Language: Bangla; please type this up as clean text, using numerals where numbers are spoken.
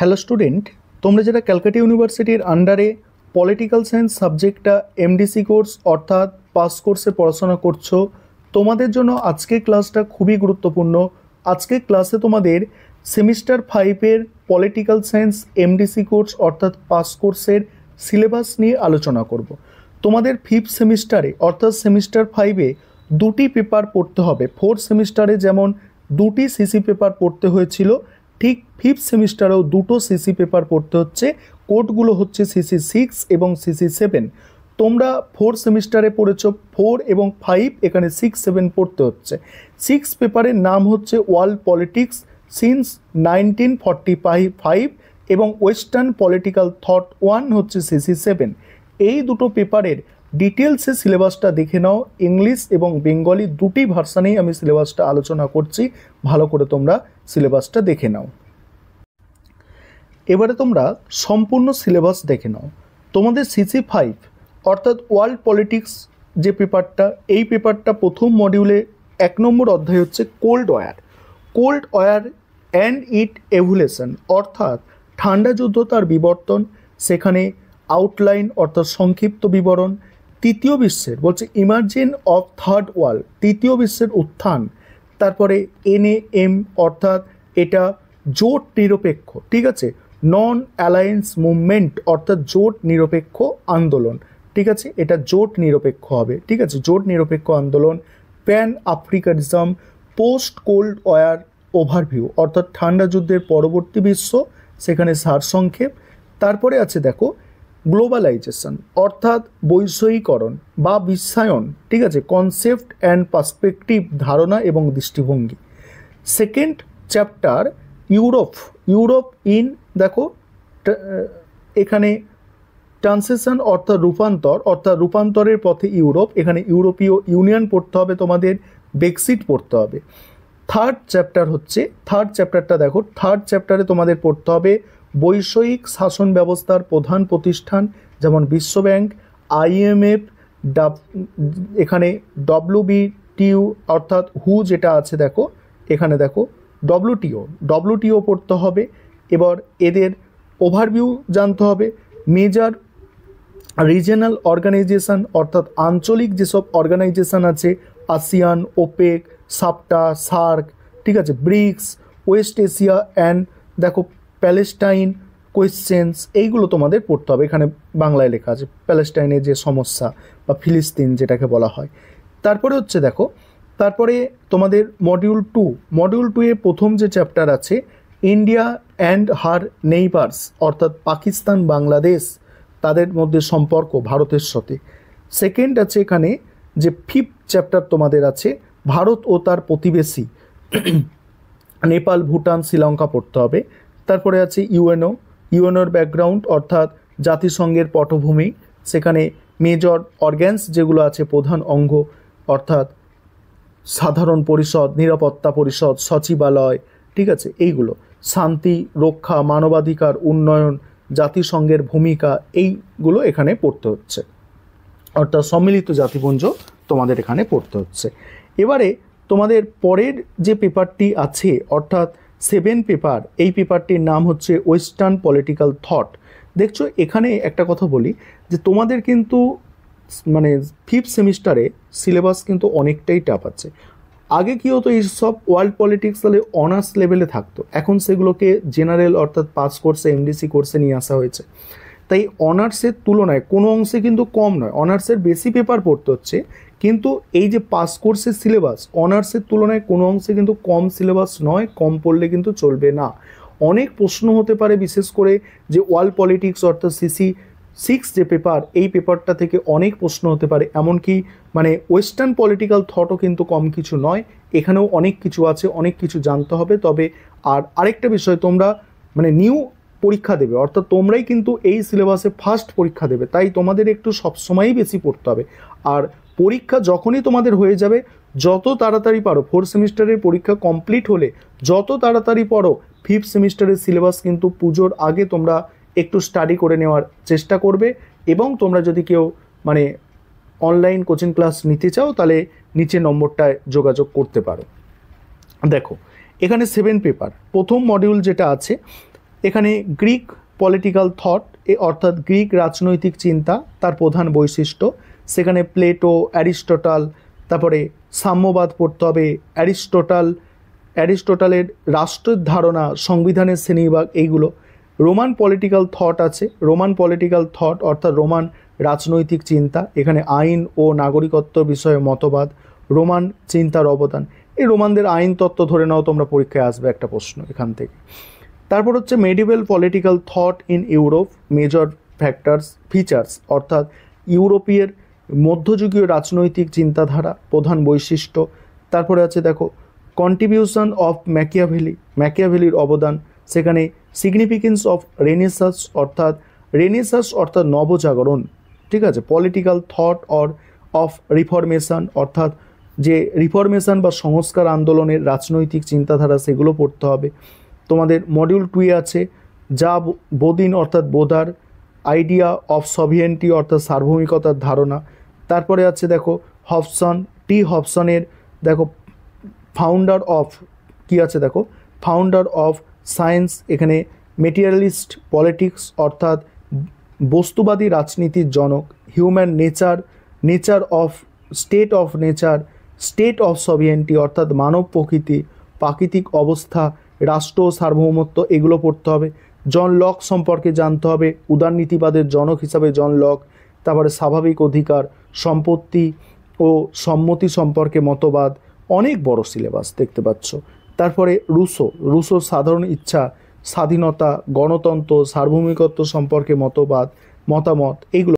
হ্যালো স্টুডেন্ট, তোমরা যারা ক্যালকাটা ইউনিভার্সিটির আন্ডারে পলিটিক্যাল সায়েন্স সাবজেক্টটা এমডিসি কোর্স অর্থাৎ পাস কোর্সে পড়াশোনা করছো, তোমাদের জন্য আজকের ক্লাসটা খুবই গুরুত্বপূর্ণ। আজকের ক্লাসে তোমাদের সেমিস্টার 5-এর পলিটিক্যাল সায়েন্স এমডিসি কোর্স অর্থাৎ পাস কোর্সের সিলেবাস নিয়ে আলোচনা করব। তোমাদের 5th সেমিস্টারে অর্থাৎ সেমিস্টার 5-এ দুটি পেপার পড়তে হবে। 4th সেমিস্টারে যেমন দুটি সিসি পেপার পড়তে হয়েছিল, ঠিক 5th সেমিস্টারেও দুটো সিসি পেপার পড়তে হচ্ছে। কোডগুলো হচ্ছে সিসি 6 এবং সিসি 7। তোমরা 4th সেমিস্টারে পড়েছ 4 এবং 5, এখানে 6, 7 পড়তে হচ্ছে। 6 পেপারের নাম হচ্ছে ওয়ার্ল্ড পলিটিক্স সিন্স 1945 এবং ওয়েস্টার্ন পলিটিক্যাল থট 1 হচ্ছে সিসি 7। এই দুটো পেপারের ডিটেলসে সিলেবাসটা দেখে নাও। ইংলিশ এবং বেঙ্গলি দুটি ভার্সানেই আমি সিলেবাসটা আলোচনা করছি, ভালো করে তোমরা সিলেবাসটা দেখে নাও। এবারে তোমরা সম্পূর্ণ সিলেবাস দেখে নাও। তোমাদের সিসি 5 অর্থাৎ ওয়ার্ল্ড পলিটিক্স যে পেপারটা, এই পেপারটা প্রথম মডিউলে 1 নম্বর অধ্যায় হচ্ছে Cold War and it evolution, অর্থাৎ ঠান্ডা যুদ্ধ তার বিবর্তন, সেখানে আউটলাইন অর্থাৎ সংক্ষিপ্ত বিবরণ। তৃতীয় বিশ্বের বলছে ইমার্জিন অফ থার্ড ওয়ার্ল্ড, তৃতীয় বিশ্বের উত্থান। তারপরে NAM অর্থাৎ এটা জোট নিরপেক্ষ, ঠিক আছে। নন অ্যালায়েন্স মুভমেন্ট অর্থাৎ জোট নিরপেক্ষ আন্দোলন, ঠিক আছে, এটা জোট নিরপেক্ষ হবে, ঠিক আছে, জোট নিরপেক্ষ আন্দোলন। Pan Africanism, post cold war overview অর্থাৎ ঠান্ডা যুদ্ধের পরবর্তী বিশ্ব, সেখানে সারসংক্ষেপ। তারপরে আছে দেখো গ্লোবালাইজেশন অর্থাৎ বৈষয়িকরণ বা বিশ্বায়ন, ঠিক আছে, কনসেপ্ট অ্যান্ড পার্সপেক্টিভ, ধারণা এবং দৃষ্টিভঙ্গি। সেকেন্ড চ্যাপ্টার ইউরোপ ইন, দেখো এখানে ট্রান্সিশন অর্থাৎ রূপান্তরের পথে ইউরোপ, এখানে ইউরোপীয় ইউনিয়ন পড়তে হবে তোমাদের, ব্রেক্সিট পড়তে হবে। থার্ড চ্যাপ্টারটা দেখো, থার্ড চ্যাপ্টারে তোমাদের পড়তে হবে বৈষয়িক শাসন ব্যবস্থার প্রধান প্রতিষ্ঠান, যেমন বিশ্বব্যাংক, IMF, এখানে WTO অর্থাৎ হু যেটা আছে দেখো, এখানে দেখো WTO পড়তে হবে। এবার এদের ওভারভিউ জানতে হবে। মেজর রিজিয়নাল অর্গানাইজেশন অর্থাৎ আঞ্চলিক যেসব অর্গানাইজেশন আছে, আসিয়ান, ওপেক, সাপটা, সার্ক, ঠিক আছে, ব্রিক্স, ওয়েস্ট এশিয়া অ্যান্ড দেখো প্যালেস্টাইন কোয়েশ্চেন্স, এইগুলো তোমাদের পড়তে হবে। এখানে বাংলায় লেখা আছে প্যালেস্টাইনের যে সমস্যা বা ফিলিস্তিন যেটাকে বলা হয়। তারপরে হচ্ছে দেখো, তারপরে তোমাদের মডিউল 2 প্রথম যে চ্যাপ্টার আছে ইন্ডিয়া অ্যান্ড হার নেইবার্স অর্থাৎ পাকিস্তান, বাংলাদেশ, তাদের মধ্যে সম্পর্ক ভারতের সাথে। সেকেন্ড আছে এখানে যে 5th চ্যাপ্টার তোমাদের আছে ভারত ও তার প্রতিবেশী, নেপাল, ভুটান, শ্রীলঙ্কা পড়তে হবে। তারপরে আছে ইউএনওর ব্যাকগ্রাউন্ড অর্থাৎ জাতিসংঘের পটভূমি, সেখানে মেজর অর্গ্যানস যেগুলো আছে, প্রধান অঙ্গ অর্থাৎ সাধারণ পরিষদ, নিরাপত্তা পরিষদ, সচিবালয়, ঠিক আছে, এইগুলো। শান্তি রক্ষা, মানবাধিকার, উন্নয়ন, জাতিসংঘের ভূমিকা, এইগুলো এখানে পড়তে হচ্ছে, অর্থাৎ সম্মিলিত জাতিপুঞ্জ তোমাদের এখানে পড়তে হচ্ছে। এবারে তোমাদের পরের যে পেপারটি আছে অর্থাৎ 7 পেপার, এই পেপারটির নাম হচ্ছে ওয়েস্টার্ন পলিটিক্যাল থট। দেখছো এখানে একটা কথা বলি যে তোমাদের কিন্তু মানে 5th সেমিস্টারে সিলেবাস কিন্তু অনেকটাই টাফ আছে। আগে কী হতো, এই সব ওয়ার্ল্ড পলিটিক্স তাহলে অনার্স লেভেলে থাকতো, এখন সেগুলোকে জেনারেল অর্থাৎ পাস কোর্সে এমডিসি কোর্সে নিয়ে আসা হয়েছে। তাই অনার্সের তুলনায় কোনো অংশে কিন্তু কম নয়, অনার্সের বেশি পেপার পড়তে হচ্ছে, কিন্তু এই যে পাস কোর্সের সিলেবাস অনার্সের তুলনায় কোনো অংশে কিন্তু কম সিলেবাস নয়, কম পড়লে কিন্তু চলবে না। অনেক প্রশ্ন হতে পারে, বিশেষ করে যে ওয়ার্ল্ড পলিটিক্স অর্থাৎ সিসি 6 যে পেপার, এই পেপারটা থেকে অনেক প্রশ্ন হতে পারে। এমনকি মানে ওয়েস্টার্ন পলিটিক্যাল থটও কিন্তু কম কিছু নয়, এখানেও অনেক কিছু আছে, অনেক কিছু জানতে হবে। তবে আর আরেকটা বিষয়, তোমরা মানে নিউ পরীক্ষা দেবে, অর্থাৎ তোমরাই কিন্তু এই সিলেবাসে ফার্স্ট পরীক্ষা দেবে, তাই তোমাদের একটু সবসময়ই বেশি পড়তে হবে। আর পরীক্ষা যখনই তোমাদের হয়ে যাবে, যত তাড়াতাড়ি পারো 4th সেমিস্টারের পরীক্ষা কমপ্লিট হলে যত তাড়াতাড়ি পড়ো 5th সেমিস্টারের সিলেবাস কিন্তু পুজোর আগে তোমরা একটু স্টাডি করে নেওয়ার চেষ্টা করবে। এবং তোমরা যদি কেউ মানে অনলাইন কোচিং ক্লাস নিতে চাও তাহলে নিচে নম্বরটায় যোগাযোগ করতে পারো। দেখো এখানে 7 পেপার, প্রথম মডিউল যেটা আছে এখানে গ্রিক পলিটিক্যাল থট অর্থাৎ গ্রিক রাজনৈতিক চিন্তা তার প্রধান বৈশিষ্ট্য, সেখানে প্লেটো, অ্যারিস্টটল, তারপরে সাম্যবাদ পড়তে হবে, অ্যারিস্টটলের রাষ্ট্রের ধারণা, সংবিধানের শ্রেণীবিভাগ, এইগুলো। রোমান পলিটিক্যাল থট আছে, রোমান পলিটিক্যাল থট অর্থাৎ রোমান রাজনৈতিক চিন্তা, এখানে আইন ও নাগরিকত্ব বিষয়ে মতবাদ, রোমান চিন্তার অবদান। এই রোমানদের আইন তত্ত্ব ধরে নাও তোমরা, পরীক্ষায় আসবে একটা প্রশ্ন এখান থেকে। তারপর হচ্ছে medieval political thought in Europe, major features অর্থাৎ ইউরোপীয় মধ্যযুগীয় রাজনৈতিক চিন্তাধারা, প্রধান বৈশিষ্ট্য। তারপরে আছে দেখো কন্ট্রিবিউশন অফ ম্যাকিয়াভেলির অবদান, সেখানে সিগনিফিকেন্স অফ রেনেসাস অর্থাৎ নবজাগরণ, ঠিক আছে। পলিটিক্যাল থট অফ রিফরমেশন অর্থাৎ যে রিফরমেশন বা সংস্কার আন্দোলনের রাজনৈতিক চিন্তাধারা, সেগুলো পড়তে হবে। তোমাদের মডিউল 2 আছে যা বোদিন অর্থাৎ বোধার, আইডিয়া অফ সভিয়েন্টি অর্থাৎ সার্বভৌমিকতার ধারণা। তারপরে আছে দেখো হবসনের দেখো ফাউন্ডার অফ সায়েন্স, এখানে মেটেরিয়ালিস্ট পলিটিক্স অর্থাৎ বস্তুবাদী রাজনীতির জনক, human nature of state of sovereignty অর্থাৎ মানব প্রাকৃতিক অবস্থা, রাষ্ট্র সার্বভৌমত্ব, এগুলো পড়তে হবে। জন লক সম্পর্কে জানতে হবে, উদারনীতিবাদের জনক হিসাবে জন লক। তারপরে স্বাভাবিক অধিকার, সম্পত্তি ও সম্মতি সম্পর্কে মতবাদ, অনেক বড় সিলেবাস দেখতে পাচ্ছ। তারপরে রুশো সাধারণ ইচ্ছা, স্বাধীনতা, গণতন্ত্র, সার্বভৌমিকত্ব সম্পর্কে মতামত, এইগুলো